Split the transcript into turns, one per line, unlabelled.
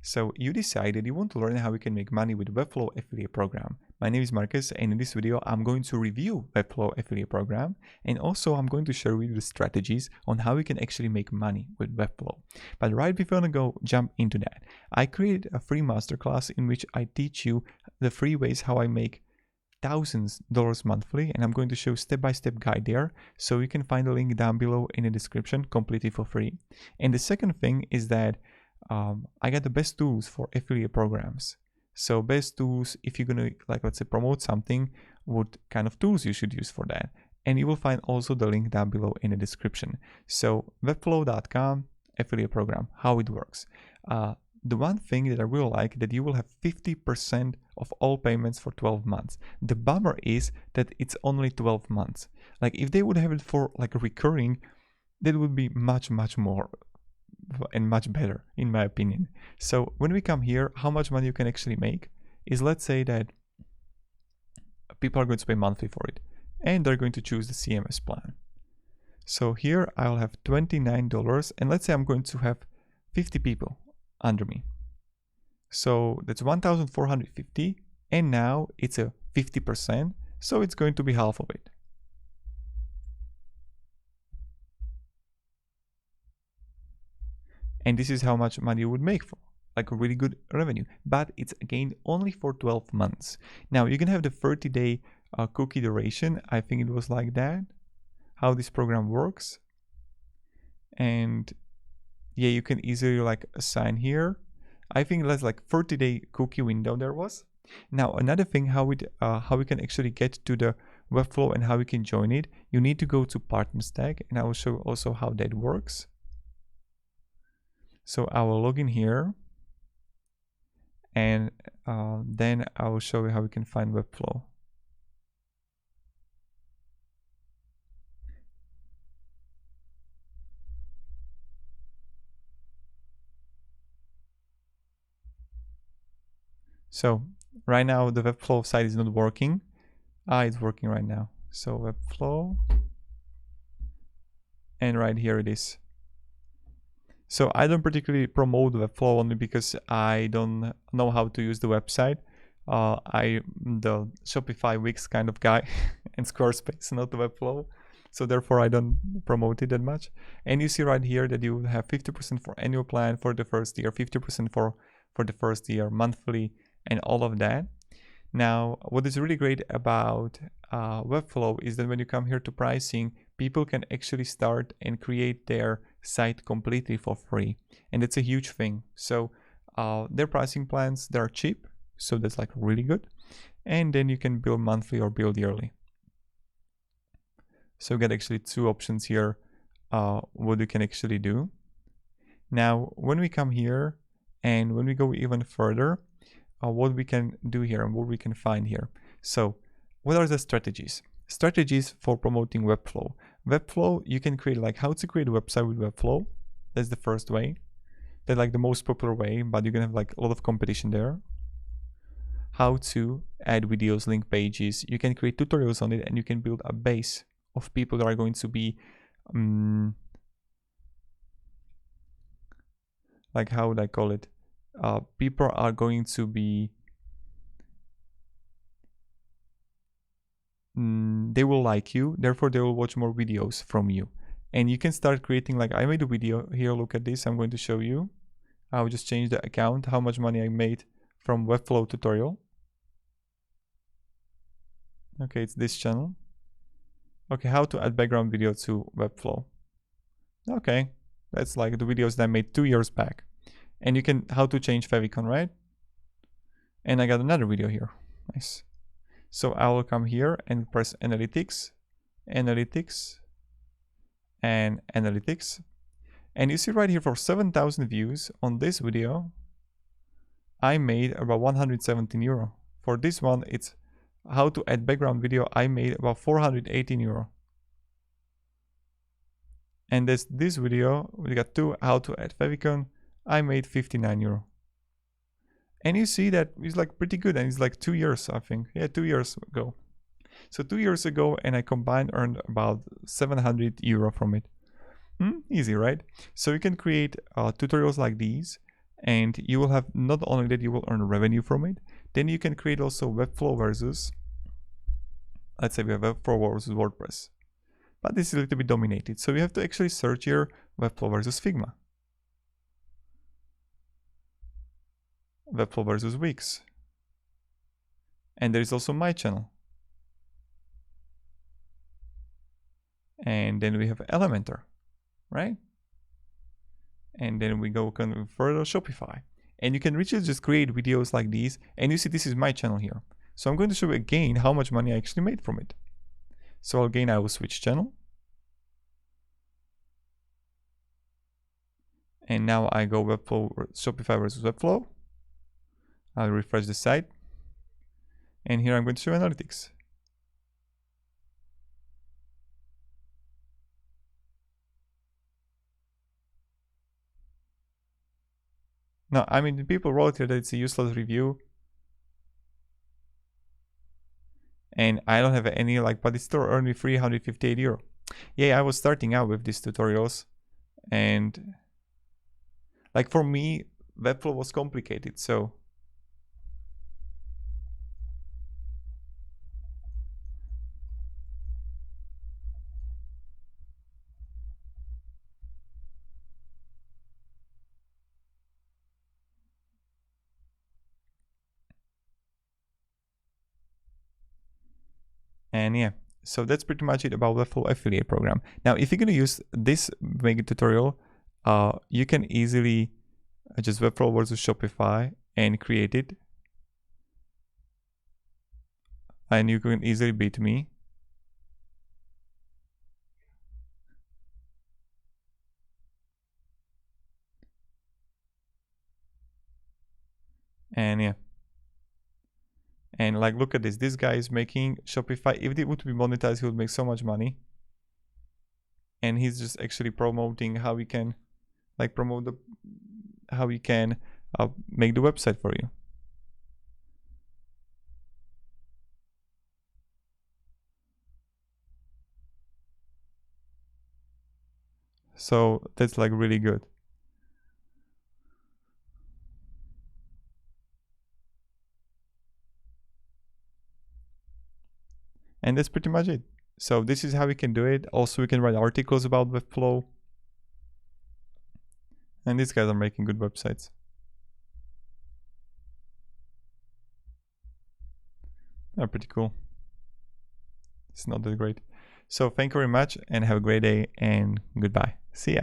So you decided you want to learn how you can make money with Webflow affiliate program. My name is Marcus, and in this video I'm going to review Webflow affiliate program, and also I'm going to share with you the strategies on how you can actually make money with Webflow. But right before I jump into that, I created a free masterclass in which I teach you the free ways how I make thousands of dollars monthly, and I'm going to show step-by-step guide there, so you can find the link down below in the description completely for free. And the second thing is that I got the best tools for affiliate programs. So best tools, if you're gonna, like, let's say promote something, what kind of tools you should use for that. And you will find also the link down below in the description. So webflow.com affiliate program, how it works. The one thing that I really like, that you will have 50% of all payments for 12 months. The bummer is that it's only 12 months. Like if they would have it for like recurring, that would be much more and much better in my opinion. So when we come here, how much money you can actually make is, let's say that people are going to pay monthly for it and they're going to choose the CMS plan. So here I'll have $29, and let's say I'm going to have 50 people under me. So that's 1,450, and now it's a 50%, so it's going to be half of it. And this is how much money you would make for, like a really good revenue. But it's again only for 12 months. Now you can have the 30-day cookie duration. I think it was like that, how this program works. And yeah, you can easily like assign here. I think that's like 30-day cookie window there was. Now another thing, how we can actually get to the Webflow and how we can join it, you need to go to Partner Stack, and I will show also how that works. So I will log in here, and then I will show you how we can find Webflow. So right now the Webflow site is not working. It's working right now. So Webflow, and right here it is. So I don't particularly promote Webflow only because I don't know how to use the website. I'm the Shopify Wix kind of guy and Squarespace, not the Webflow. So therefore I don't promote it that much. And you see right here that you have 50% for annual plan for the first year, 50% for the first year, monthly, and all of that. Now, what is really great about Webflow is that when you come here to pricing, people can actually start and create their site completely for free. And that's a huge thing. So their pricing plans, they're cheap. So that's like really good. And then you can build monthly or build yearly. So you get actually two options here, what you can actually do. Now, when we come here and when we go even further, what we can do here and what we can find here. So what are the strategies? Strategies for promoting Webflow. Webflow, you can create like how to create a website with Webflow. That's the first way. That's like the most popular way, but you're gonna have like a lot of competition there. How to add videos, link pages. You can create tutorials on it, and you can build a base of people that are going to be like, how would I call it? People are going to be, they will like you, therefore they will watch more videos from you. And you can start creating, like I made a video here, look at this, I'm going to show you. I'll just change the account, how much money I made from Webflow tutorial. Okay, it's this channel. Okay, how to add background video to Webflow. Okay, that's like the videos that I made 2 years back. And you can, how to change favicon, right? And I got another video here. Nice. So I will come here and press analytics, analytics, and analytics. And you see right here, for 7,000 views on this video, I made about 117 euro. For this one, it's how to add background video, I made about 418 euro. And this video, we got two, how to add favicon, I made 59 euro. And you see that it's like pretty good, and it's like 2 years, I think. Yeah, 2 years ago. So 2 years ago, and I combined earned about 700 euro from it. Easy, right? So you can create tutorials like these, And you will have, not only that, you will earn revenue from it. Then you can create also Webflow versus, let's say we have Webflow versus WordPress. But this is a little bit dominated. So you have to actually search here Webflow versus Figma. Webflow versus Wix. And there is also my channel. And then we have Elementor, right? And then we go kind of further Shopify. And you can literally just create videos like these. And you see this is my channel here. So I'm going to show you again how much money I actually made from it. So again, I will switch channel. And now I go Webflow, Shopify versus Webflow. I'll refresh the site. And here I'm going to show analytics. Now, I mean, the people wrote here that it's a useless review. And I don't have any, like, but it still earned me 358 euro. Yeah, I was starting out with these tutorials. And like for me, Webflow was complicated, so. And yeah, so that's pretty much it about Webflow affiliate program. Now, if you're going to use this mega tutorial, you can easily just Webflow versus Shopify and create it. And you can easily beat me. And yeah. And like, look at this. This guy is making Shopify. If it would be monetized, he would make so much money. And he's just actually promoting how we can, like, promote the, how we can make the website for you. So that's like really good. And that's pretty much it. So this is how we can do it. Also, we can write articles about Webflow. And these guys are making good websites. They're pretty cool. It's not that great. So thank you very much and have a great day and goodbye. See ya.